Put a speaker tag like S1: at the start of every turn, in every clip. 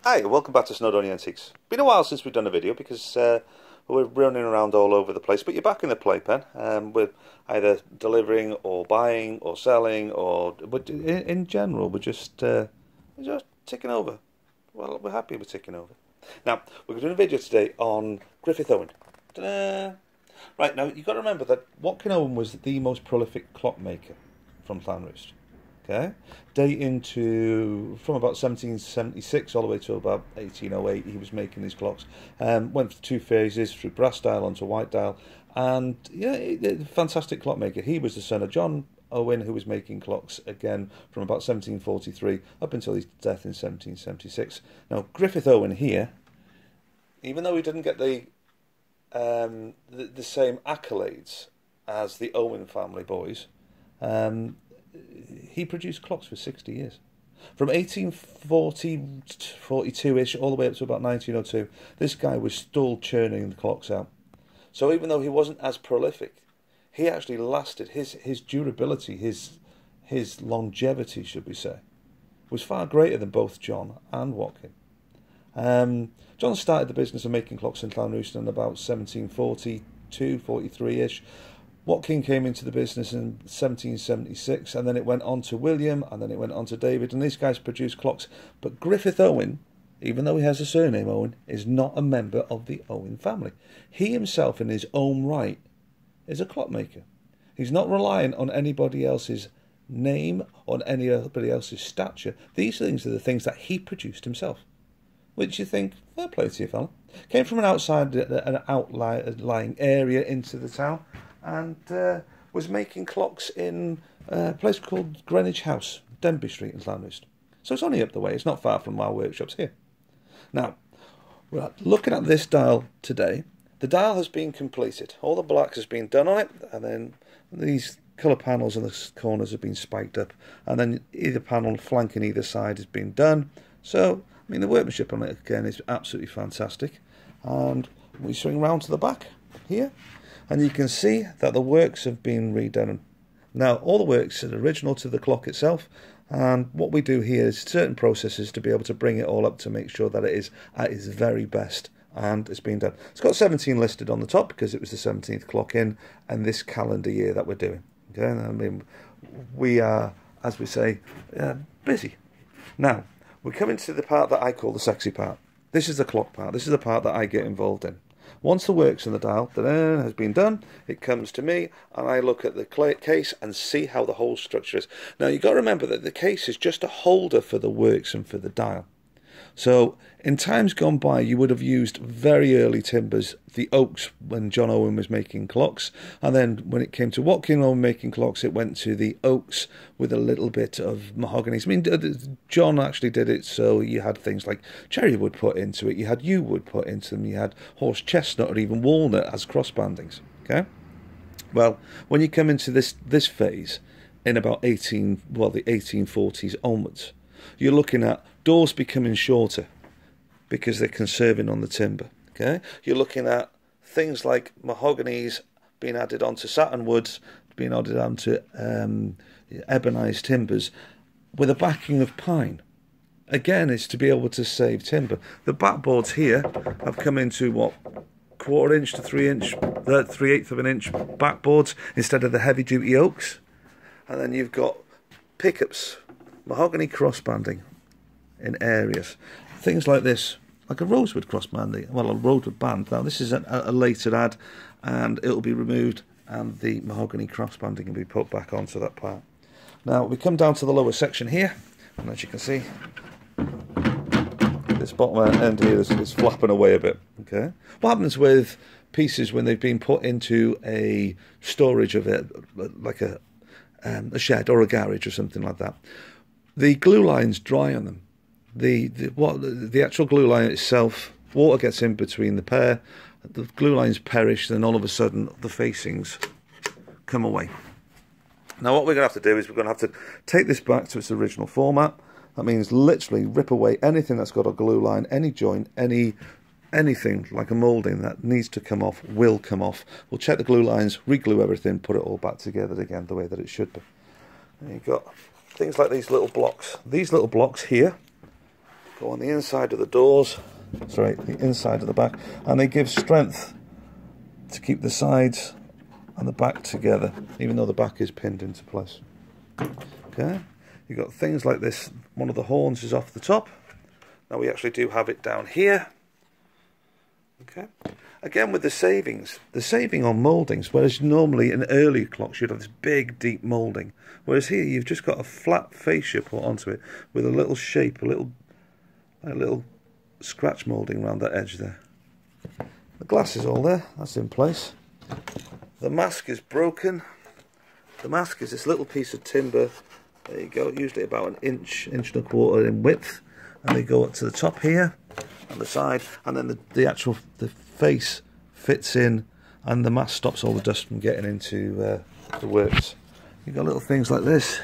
S1: Hi, welcome back to Snowdonia Antiques. Been a while since we've done a video because we're running around all over the place, but you're back in the playpen. We're either delivering or buying or selling, but in general we're just ticking over. Well, we're happy with ticking over. Now we're doing a video today on Griffith Owen. Ta-da! Right, now you've got to remember that Watkin Owen was the most prolific clockmaker from Llanrwst. Okay, dating from about 1776 all the way to about 1808, he was making these clocks. Went through two phases, through brass dial onto white dial, and yeah, fantastic clockmaker. He was the son of John Owen, who was making clocks again from about 1743 up until his death in 1776. Now Griffith Owen here, even though he didn't get the same accolades as the Owen family boys, he produced clocks for 60 years. From 1840, 42-ish, all the way up to about 1902, this guy was still churning the clocks out. So even though he wasn't as prolific, he actually lasted. His durability, his longevity, should we say, was far greater than both John and Watkin. John started the business of making clocks in Llanrwst in about 1742, 43-ish. Watkin came into the business in 1776, and then it went on to William, and then it went on to David, and these guys produced clocks. But Griffith Owen, even though he has a surname Owen, is not a member of the Owen family. He himself, in his own right, is a clockmaker. He's not reliant on anybody else's name, on anybody else's stature. These things are the things that he produced himself, which you think, fair play to you, fella. Came from an outlying area into the town, and was making clocks in a place called Greenwich House, Denby Street in Llanrwst. So it's only up the way, it's not far from our workshops here. Now, we're looking at this dial today. The dial has been completed. All the black has been done on it, and then these colour panels in the corners have been spiked up, and then either panel flanking either side has been done. So, I mean, the workmanship on it, again, is absolutely fantastic. And we swing round to the back here, and you can see that the works have been redone. Now, all the works are original to the clock itself, and what we do here is certain processes to be able to bring it all up to make sure that it is at its very best, and it's been done. It's got 17 listed on the top because it was the 17th clock in this calendar year that we're doing. Okay, I mean, we are, as we say, busy. Now, we're coming to the part that I call the sexy part. This is the clock part. This is the part that I get involved in. Once the works in the dial has been done, it comes to me, and I look at the case and see how the whole structure is. Now, you've got to remember that the case is just a holder for the works and for the dial. So, in times gone by, you would have used very early timbers, the oaks, when John Owen was making clocks, and then when it came to Watkin Owen making clocks, it went to the oaks with a little bit of mahogany. I mean, John actually did it, so you had things like cherry wood put into it, you had yew wood put into them, you had horse chestnut or even walnut as crossbandings. Okay, well, when you come into this phase in about the 1840s onwards, you're looking at doors becoming shorter because they're conserving on the timber. Okay, you're looking at things like mahoganies being added onto satin woods, being added onto ebonized timbers with a backing of pine. Again, it's to be able to save timber. The backboards here have come into what, 1/4 inch to 3 inch, 3/8 of an inch backboards instead of the heavy duty oaks, and then you've got pickups, mahogany crossbanding in areas, things like this, like a rosewood crossbanding, well, a rosewood band. Now this is a later add, and it'll be removed, and the mahogany crossbanding can be put back onto that part. Now we come down to the lower section here, and as you can see, this bottom end here is flapping away a bit. Okay, what happens with pieces when they've been put into a storage of it, like a shed or a garage or something like that? The glue lines dry on them. The actual glue line itself, water gets in between the pair, the glue lines perish, then all of a sudden the facings come away. Now what we're going to have to do is we're going to have to take this back to its original format. That means literally rip away anything that's got a glue line, any joint, anything like a moulding that needs to come off will come off. We'll check the glue lines, re-glue everything, put it all back together again the way that it should be. And you've got things like these little blocks. These little blocks here go on the inside of the doors, sorry, the inside of the back, and they give strength to keep the sides and the back together, even though the back is pinned into place. Okay, you've got things like this. One of the horns is off the top. Now we actually do have it down here. Okay, again with the saving on mouldings, whereas normally in early clocks you'd have this big deep moulding, whereas here you've just got a flat fascia put onto it with a little shape, a little scratch moulding around that edge there. The glass is all there, that's in place. The mask is broken. The mask is this little piece of timber, there you go, usually about an inch and a quarter in width, and they go up to the top here on the side, and then the face fits in, and the mask stops all the dust from getting into the works. You've got little things like this.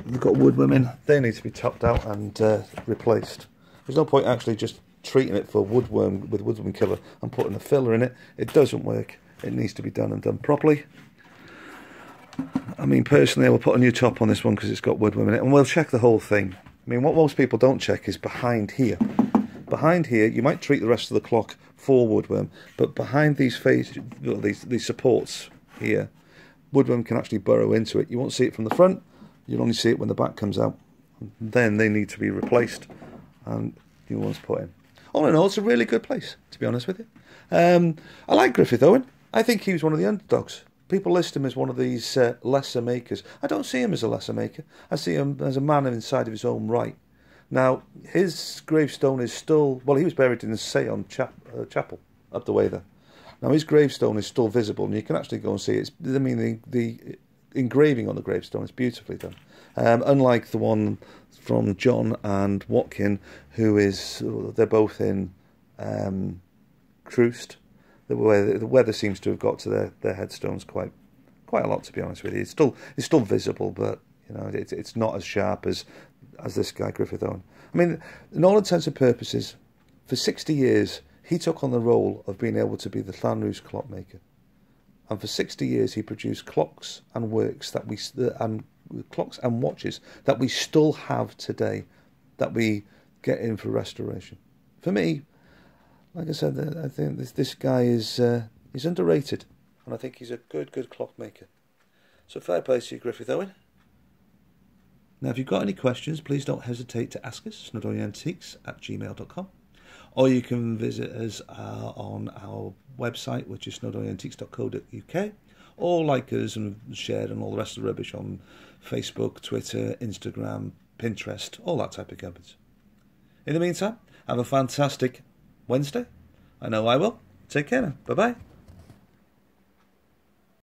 S1: You've got woodworm, they need to be topped out and replaced. There's no point actually just treating it for woodworm with woodworm killer and putting a filler in it. It doesn't work. It needs to be done and done properly. I mean, personally, I will put a new top on this one because it's got woodworm in it, and we'll check the whole thing. I mean, what most people don't check is behind here. Behind here, you might treat the rest of the clock for woodworm, but behind these these supports here, woodworm can actually burrow into it. You won't see it from the front. You'll only see it when the back comes out. Then they need to be replaced and new ones put in. All in all, it's a really good place, to be honest with you. I like Griffith Owen. I think he was one of the underdogs. People list him as one of these lesser makers. I don't see him as a lesser maker. I see him as a man inside of his own right. Now, his gravestone is still... Well, he was buried in the Sion chapel up the way there. Now, his gravestone is still visible, and you can actually go and see it. I mean, the engraving on the gravestone is beautifully done. Unlike the one from John and Watkin, who is... They're both in Llanrwst. The weather seems to have got to their headstones quite a lot, to be honest with you. It's still visible, but you know it's not as sharp as this guy Griffith Owen. I mean, in all intents and purposes, for 60 years he took on the role of being able to be the Llanrwst clockmaker, and for 60 years he produced clocks and works clocks and watches that we still have today, that we get in for restoration. For me, like I said, I think this guy is underrated, and I think he's a good clockmaker. So fair play to you, Griffith Owen. Now, if you've got any questions, please don't hesitate to ask us, snowdoningantiques@gmail.com, or you can visit us on our website, which is snowdoningantiques.co.uk, or like us and share and all the rest of the rubbish on Facebook, Twitter, Instagram, Pinterest, all that type of garbage. In the meantime, have a fantastic Wednesday. I know I will. Take care now. Bye-bye.